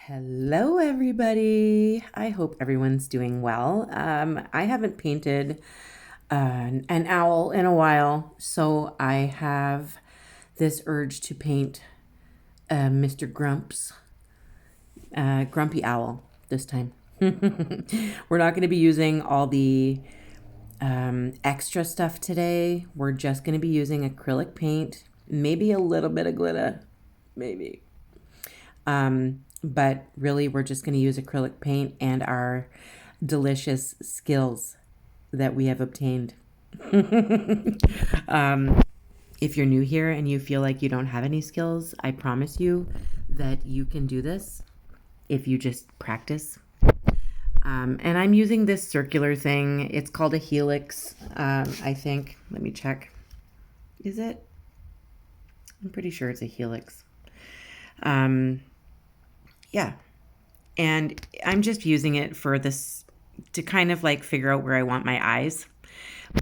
Hello, everybody. I hope everyone's doing well. I haven't painted an owl in a while, so I have this urge to paint Mr. Grumps, Grumpy Owl this time. We're not going to be using all the extra stuff today. We're just going to be using acrylic paint, maybe a little bit of glitter, maybe. But really, we're just going to use acrylic paint and our delicious skills that we have obtained. If you're new here and you feel like you don't have any skills, I promise you that you can do this if you just practice. And I'm using this circular thing. It's called a helix, I think. Let me check. Is it? I'm pretty sure it's a helix. Yeah. And I'm just using it for this to kind of like figure out where I want my eyes.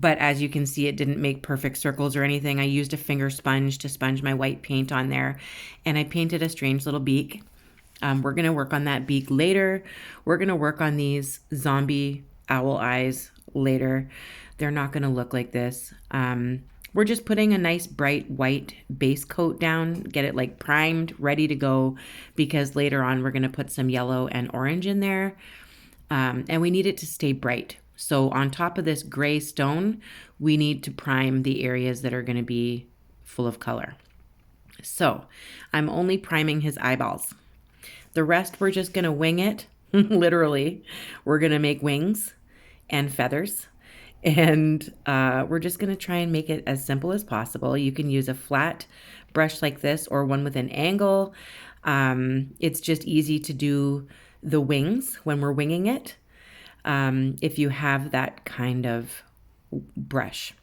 But as you can see, it didn't make perfect circles or anything. I used a finger sponge to sponge my white paint on there. And I painted a strange little beak. We're going to work on that beak later. We're going to work on these zombie owl eyes later. They're not going to look like this. We're just putting a nice bright white base coat down, get it like primed, ready to go, because later on we're going to put some yellow and orange in there. And we need it to stay bright. So on top of this gray stone, we need to prime the areas that are going to be full of color. So I'm only priming his eyeballs. The rest, we're just going to wing it. Literally, we're going to make wings and feathers. And we're just going to try and make it as simple as possible. You can use a flat brush like this or one with an angle. It's just easy to do the wings when we're winging it, if you have that kind of brush.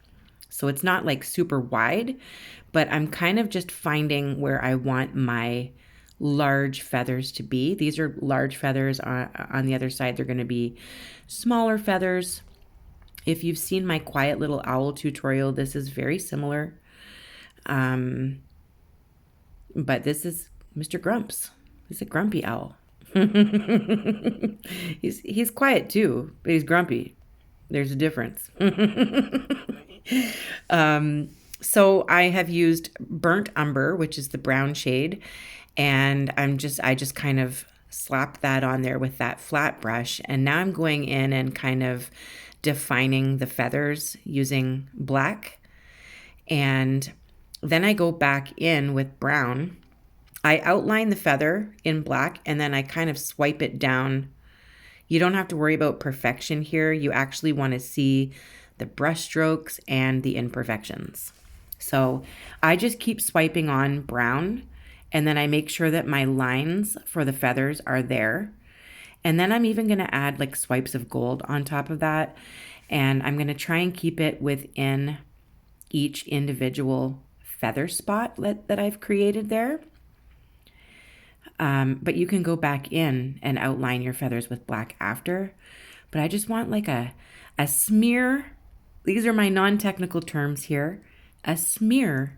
So it's not like super wide, but I'm kind of just finding where I want my large feathers to be. These are large feathers. On the other side, they're going to be smaller feathers. If you've seen my quiet little owl tutorial, this is very similar. But this is Mr. Grumps. He's a grumpy owl. He's quiet too, but he's grumpy. There's a difference. So I have used burnt umber, which is the brown shade, and I just kind of slapped that on there with that flat brush, and now I'm going in and kind of defining the feathers using black. And then I go back in with brown. I outline the feather in black and then I kind of swipe it down. You don't have to worry about perfection here. You actually want to see the brush strokes and the imperfections. So I just keep swiping on brown, and then I make sure that my lines for the feathers are there. And then I'm even going to add like swipes of gold on top of that. And I'm going to try and keep it within each individual feather spot that I've created there. But you can go back in and outline your feathers with black after. But I just want like a smear. These are my non-technical terms here. A smear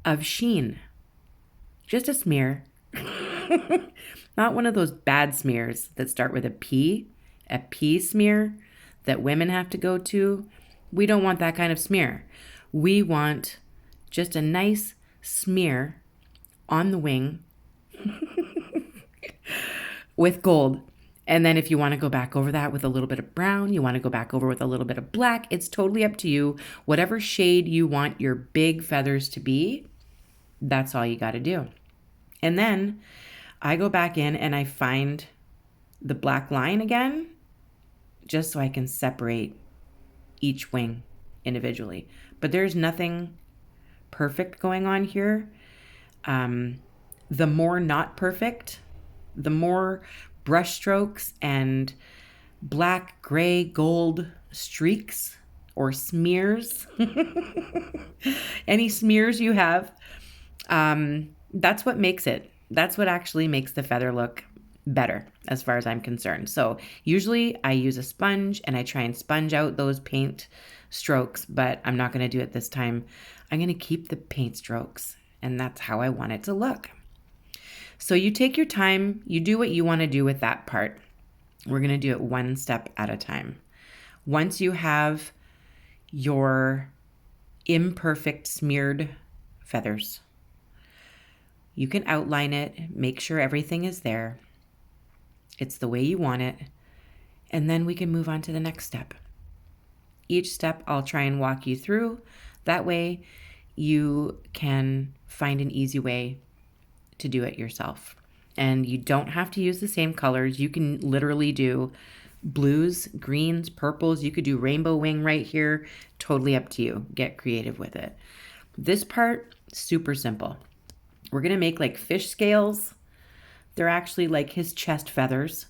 of sheen. Just a smear. Not one of those bad smears that start with a P smear that women have to go to. We don't want that kind of smear. We want just a nice smear on the wing with gold. And then if you want to go back over that with a little bit of brown, you want to go back over with a little bit of black, it's totally up to you. Whatever shade you want your big feathers to be, that's all you got to do. And then I go back in and I find the black line again, just so I can separate each wing individually. But there's nothing perfect going on here. The more not perfect, the more brush strokes and black, gray, gold streaks or smears, any smears you have, that's what makes it. That's what actually makes the feather look better as far as I'm concerned. So usually I use a sponge and I try and sponge out those paint strokes, but I'm not going to do it this time. I'm going to keep the paint strokes, and that's how I want it to look. So you take your time, you do what you want to do with that part. We're going to do it one step at a time. Once you have your imperfect smeared feathers, you can outline it, make sure everything is there. It's the way you want it. And then we can move on to the next step. Each step I'll try and walk you through. That way you can find an easy way to do it yourself. And you don't have to use the same colors. You can literally do blues, greens, purples. You could do rainbow wing right here. Totally up to you. Get creative with it. This part, super simple. We're going to make like fish scales. They're actually like his chest feathers.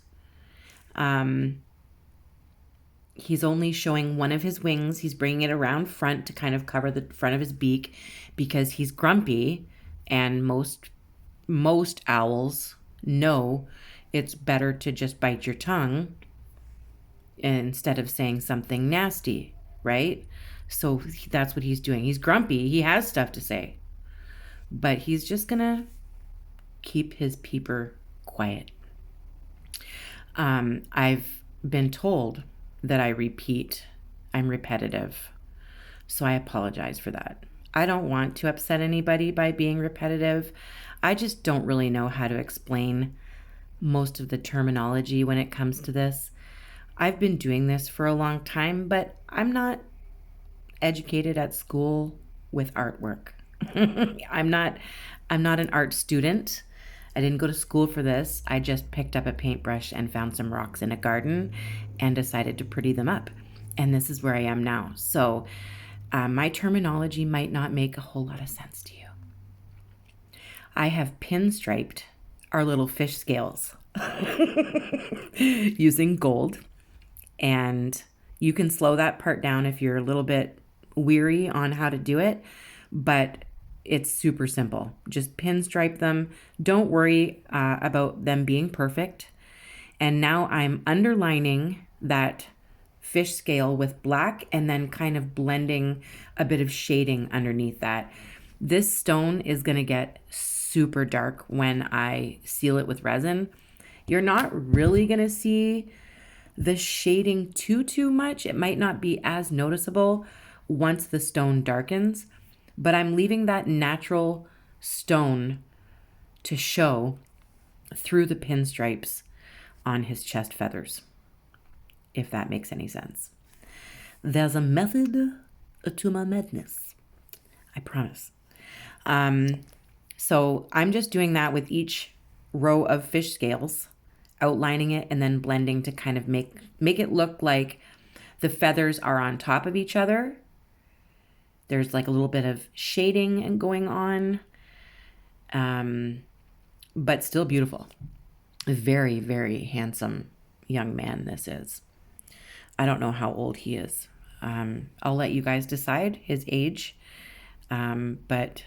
He's only showing one of his wings. He's bringing it around front to kind of cover the front of his beak because he's grumpy, and most owls know it's better to just bite your tongue instead of saying something nasty, right? So that's what he's doing. He's grumpy. He has stuff to say, but he's just gonna keep his peeper quiet. I've been told that I'm repetitive. So I apologize for that. I don't want to upset anybody by being repetitive. I just don't really know how to explain most of the terminology when it comes to this. I've been doing this for a long time, but I'm not educated at school with artwork. I'm not an art student. I didn't go to school for this. I just picked up a paintbrush and found some rocks in a garden and decided to pretty them up. And this is where I am now. So my terminology might not make a whole lot of sense to you. I have pinstriped our little fish scales using gold. And you can slow that part down if you're a little bit weary on how to do it. But it's super simple. Just pinstripe them. Don't worry about them being perfect. And now I'm underlining that fish scale with black and then kind of blending a bit of shading underneath that. This stone is going to get super dark when I seal it with resin. You're not really going to see the shading too much. It might not be as noticeable once the stone darkens, but I'm leaving that natural stone to show through the pinstripes on his chest feathers, if that makes any sense. There's a method to my madness, I promise. So I'm just doing that with each row of fish scales, outlining it and then blending to kind of make it look like the feathers are on top of each other. There's like a little bit of shading going on, but still beautiful. A very, very handsome young man this is. I don't know how old he is. I'll let you guys decide his age, but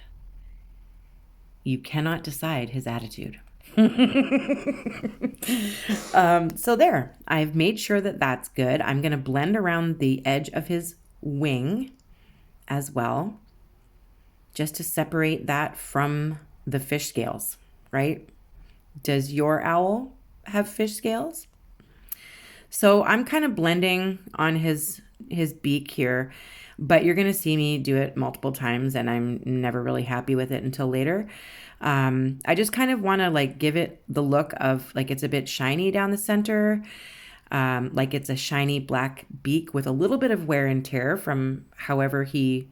you cannot decide his attitude. So there, I've made sure that that's good. I'm going to blend around the edge of his wing as well, just to separate that from the fish scales, right? Does your owl have fish scales? So I'm kind of blending on his beak here, but you're going to see me do it multiple times and I'm never really happy with it until later. I just kind of want to like give it the look of like it's a bit shiny down the center, like it's a shiny black beak with a little bit of wear and tear from however he,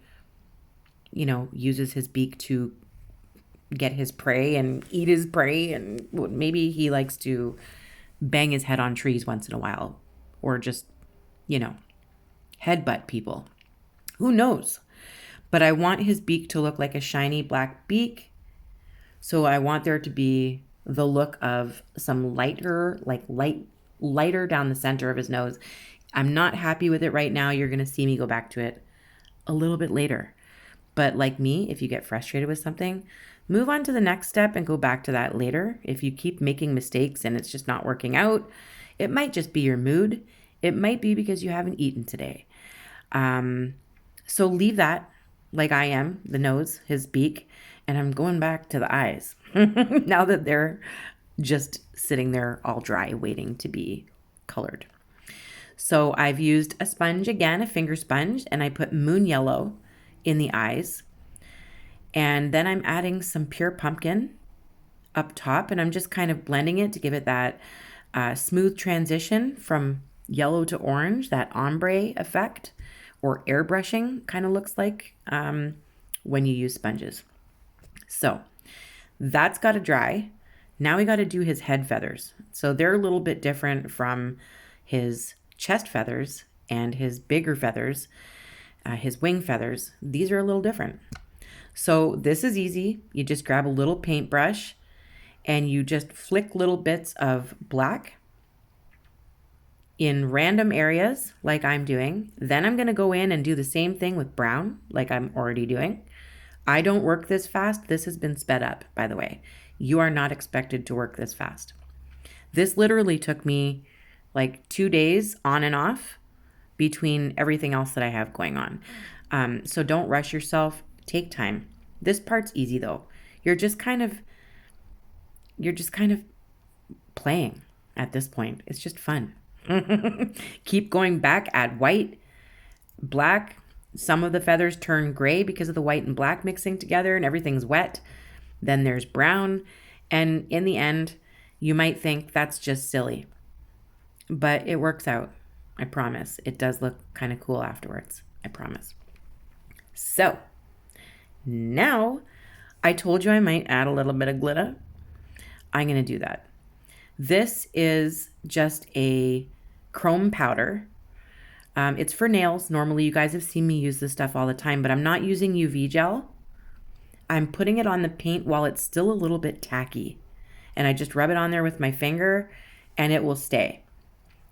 uses his beak to get his prey and eat his prey. And maybe he likes to bang his head on trees once in a while or just, headbutt people. Who knows? But I want his beak to look like a shiny black beak. So I want there to be the look of some lighter down the center of his nose. I'm not happy with it right now. You're going to see me go back to it a little bit later. But like me, if you get frustrated with something, move on to the next step and go back to that later. If you keep making mistakes and it's just not working out, it might just be your mood. It might be because you haven't eaten today. So leave that like I am, the nose, his beak, And I'm going back to the eyes now that they're just sitting there all dry waiting to be colored. So I've used a sponge again, a finger sponge, and I put moon yellow in the eyes. And then I'm adding some pure pumpkin up top, and I'm just kind of blending it to give it that smooth transition from yellow to orange, that ombre effect, or airbrushing kind of looks like when you use sponges. So that's got to dry. Now we got to do his head feathers. So they're a little bit different from his chest feathers and his bigger feathers, his wing feathers. These are a little different. So this is easy. You just grab a little paintbrush and you just flick little bits of black in random areas like I'm doing. Then I'm going to go in and do the same thing with brown like I'm already doing. I don't work this fast. This has been sped up, by the way. You are not expected to work this fast. This literally took me like 2 days on and off between everything else that I have going on. So don't rush yourself. Take time. This part's easy though. You're just kind of playing at this point. It's just fun. Keep going back, add white, black. Some of the feathers turn gray because of the white and black mixing together and everything's wet. Then there's brown. And in the end, you might think that's just silly. But it works out. I promise. It does look kind of cool afterwards. I promise. So, now I told you I might add a little bit of glitter. I'm going to do that. This is just a chrome powder. It's for nails. Normally, you guys have seen me use this stuff all the time, but I'm not using UV gel. I'm putting it on the paint while it's still a little bit tacky. And I just rub it on there with my finger and it will stay.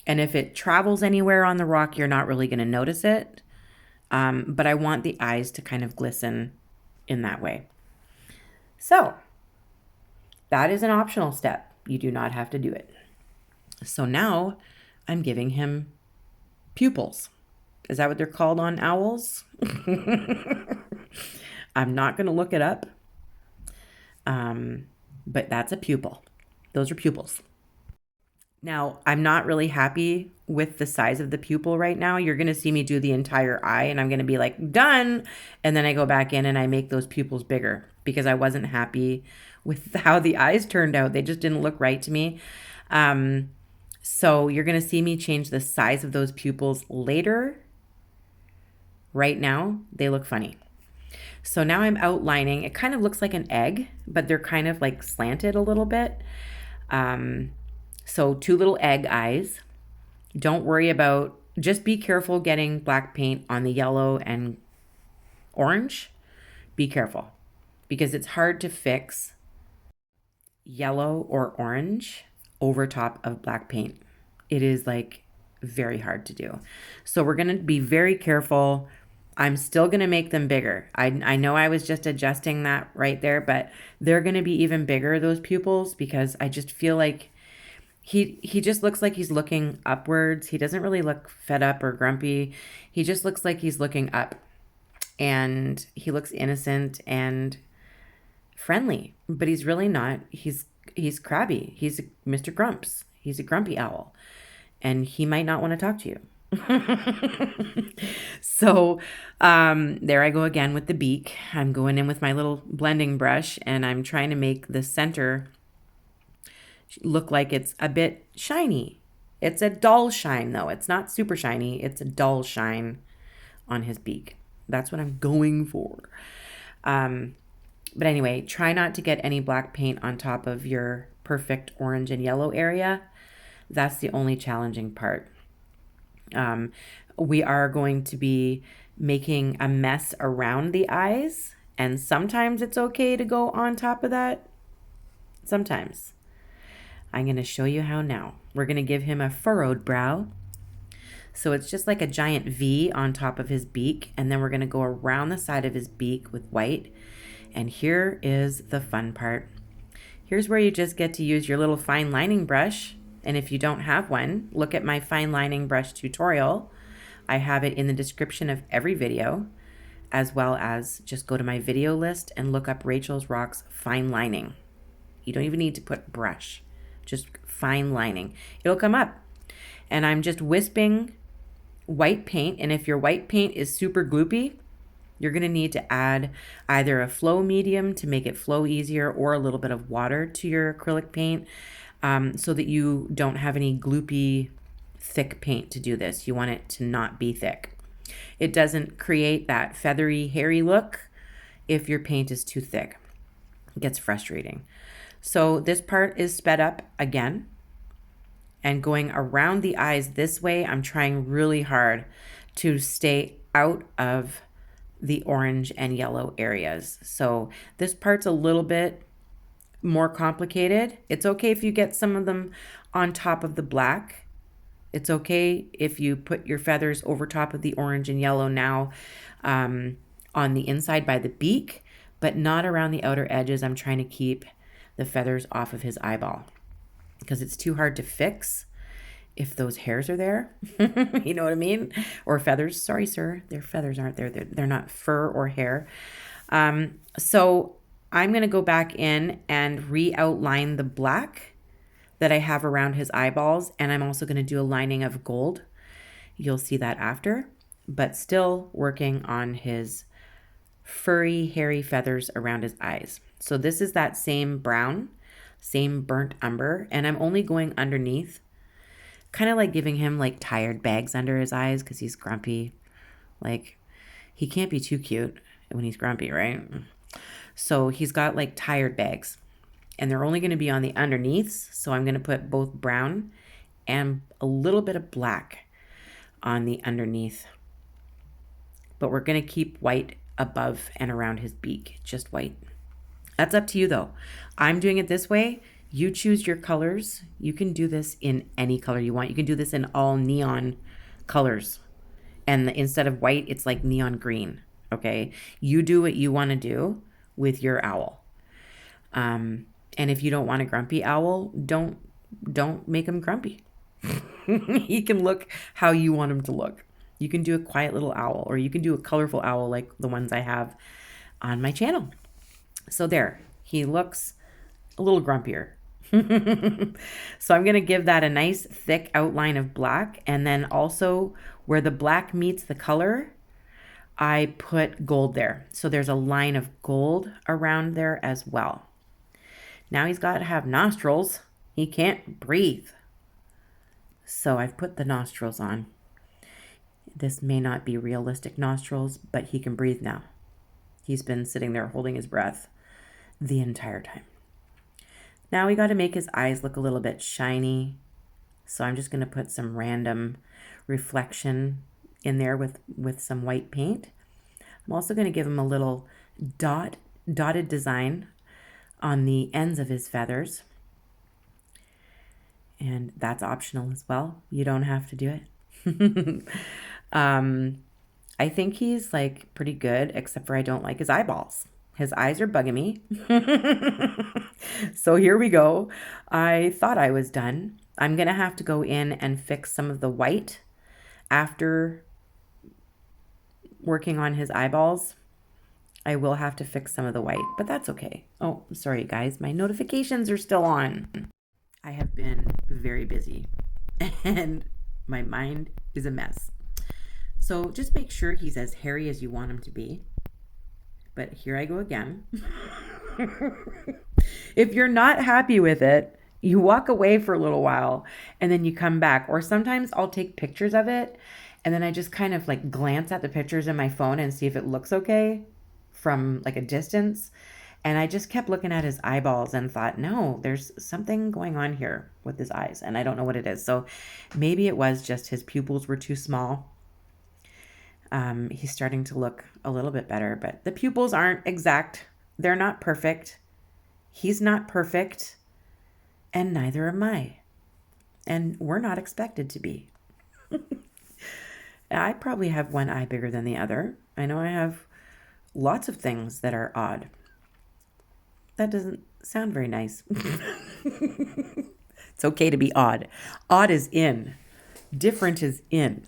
And if it travels anywhere on the rock, you're not really going to notice it. But I want the eyes to kind of glisten in that way. So that is an optional step. You do not have to do it. So now I'm giving him pupils. Is that what they're called on owls? I'm not going to look it up. But that's a pupil. Those are pupils. Now, I'm not really happy with the size of the pupil right now. You're going to see me do the entire eye and I'm going to be like, done. And then I go back in and I make those pupils bigger because I wasn't happy with how the eyes turned out. They just didn't look right to me. So you're going to see me change the size of those pupils later. Right now, they look funny. So now I'm outlining. It kind of looks like an egg, but they're kind of like slanted a little bit. So 2 little egg eyes. Don't worry about, just be careful getting black paint on the yellow and orange. Be careful because it's hard to fix yellow or orange over top of black paint. It is like very hard to do. So we're going to be very careful. I'm still going to make them bigger. I know I was just adjusting that right there, but they're going to be even bigger, those pupils, because I just feel like he just looks like he's looking upwards. He doesn't really look fed up or grumpy. He just looks like he's looking up, and he looks innocent and friendly, but he's really not. He's crabby. He's Mr. Grumps. He's a grumpy owl, and he might not want to talk to you. So there I go again with the beak. I'm going in with my little blending brush and I'm trying to make the center look like it's a bit shiny. It's a dull shine though. It's not super shiny. It's a dull shine on his beak. That's what I'm going for. But anyway, try not to get any black paint on top of your perfect orange and yellow area. That's the only challenging part. We are going to be making a mess around the eyes, and sometimes it's okay to go on top of that. Sometimes. I'm going to show you how now. We're going to give him a furrowed brow. So it's just like a giant V on top of his beak, and then we're going to go around the side of his beak with white. And here is the fun part. Here's where you just get to use your little fine lining brush. And if you don't have one, look at my fine lining brush tutorial. I have it in the description of every video. as well as just go to my video list and look up Rachel's Rocks fine lining. You don't even need to put brush, just fine lining. It'll come up. And I'm just wisping white paint. And if your white paint is super gloopy, you're going to need to add either a flow medium to make it flow easier or a little bit of water to your acrylic paint so that you don't have any gloopy, thick paint to do this. You want it to not be thick. It doesn't create that feathery, hairy look if your paint is too thick. It gets frustrating. So this part is sped up again. And going around the eyes this way, I'm trying really hard to stay out of the orange and yellow areas. So this part's a little bit more complicated. It's okay if you get some of them on top of the black. It's okay if you put your feathers over top of the orange and yellow now on the inside by the beak, but not around the outer edges. I'm trying to keep the feathers off of his eyeball because it's too hard to fix if those hairs are there. You know what I mean? Or feathers. Sorry, sir. Their feathers aren't there. They're not fur or hair. So I'm going to go back in and re-outline the black that I have around his eyeballs. And I'm also going to do a lining of gold. You'll see that after. But still working on his furry, hairy feathers around his eyes. So this is that same brown, same burnt umber. And I'm only going underneath, kind of like giving him like tired bags under his eyes because he's grumpy. Like, he can't be too cute when he's grumpy, right? So he's got like tired bags. And they're only going to be on the underneaths. So I'm going to put both brown and a little bit of black on the underneath. But we're going to keep white above and around his beak, just white. That's up to you though. I'm doing it this way. You choose your colors. You can do this in any color you want. You can do this in all neon colors. And instead of white, it's like neon green. Okay. You do what you want to do with your owl. And if you don't want a grumpy owl, don't make him grumpy. He can look how you want him to look. You can do a quiet little owl, or you can do a colorful owl like the ones I have on my channel. So there, he looks a little grumpier. So I'm going to give that a nice thick outline of black. And then also where the black meets the color, I put gold there. So there's a line of gold around there as well. Now he's got to have nostrils. He can't breathe. So I've put the nostrils on. This may not be realistic nostrils, but he can breathe now. He's been sitting there holding his breath the entire time. Now we got to make his eyes look a little bit shiny. So I'm just going to put some random reflection in there with some white paint. I'm also going to give him a little dotted design on the ends of his feathers. And that's optional as well. You don't have to do it. I think he's like pretty good, except for I don't like his eyeballs. His eyes are bugging me. So here we go. I thought I was done. I'm going to have to go in and fix some of the white after working on his eyeballs. I will have to fix some of the white, but that's okay. Oh, sorry guys. My notifications are still on. I have been very busy and my mind is a mess. So just make sure he's as hairy as you want him to be. But here I go again. If you're not happy with it, you walk away for a little while and then you come back. Or sometimes I'll take pictures of it and then I just kind of like glance at the pictures in my phone and see if it looks okay from like a distance. And I just kept looking at his eyeballs and thought, no, there's something going on here with his eyes. And I don't know what it is. So maybe it was just his pupils were too small. He's starting to look a little bit better, but the pupils aren't exact. They're not perfect. He's not perfect, and neither am I. And we're not expected to be. I probably have one eye bigger than the other. I know I have lots of things that are odd. That doesn't sound very nice. It's okay to be odd. Odd is in. Different is in.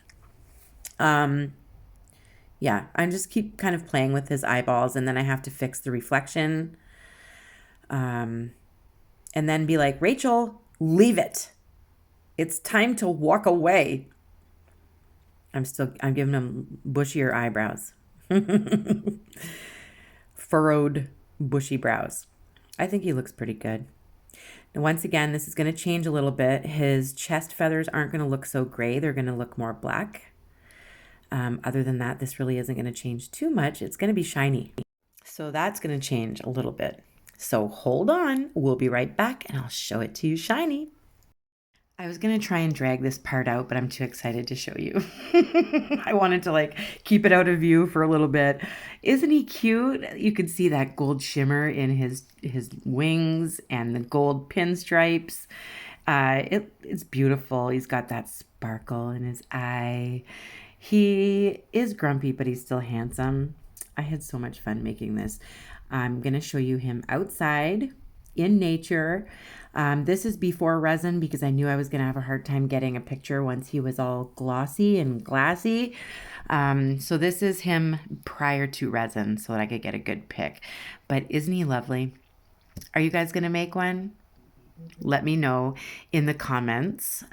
Yeah, I just keep kind of playing with his eyeballs, and then I have to fix the reflection. And then be like, Rachel, leave it. It's time to walk away. I'm giving him bushier eyebrows. Furrowed, bushy brows. I think he looks pretty good. Now, once again, this is going to change a little bit. His chest feathers aren't going to look so gray. They're going to look more black. Other than that, this really isn't going to change too much. It's going to be shiny. So that's going to change a little bit. So hold on. We'll be right back and I'll show it to you shiny. I was going to try and drag this part out, but I'm too excited to show you. I wanted to like keep it out of view for a little bit. Isn't he cute? You can see that gold shimmer in his wings and the gold pinstripes. It's beautiful. He's got that sparkle in his eye. He is grumpy, but he's still handsome. I had so much fun making this. I'm going to show you him outside in nature. This is before resin because I knew I was going to have a hard time getting a picture once he was all glossy and glassy. So this is him prior to resin so that I could get a good pic. But isn't he lovely? Are you guys going to make one? Let me know in the comments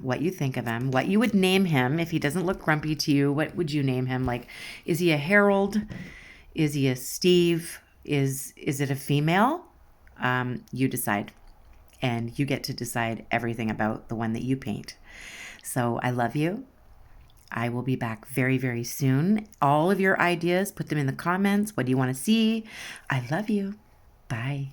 what you think of him, what you would name him if he doesn't look grumpy to you. What would you name him? Like, is he a Harold? Is he a Steve? Is it a female? You decide. And you get to decide everything about the one that you paint. So I love you. I will be back very, very soon. All of your ideas, put them in the comments. What do you want to see? I love you. Bye.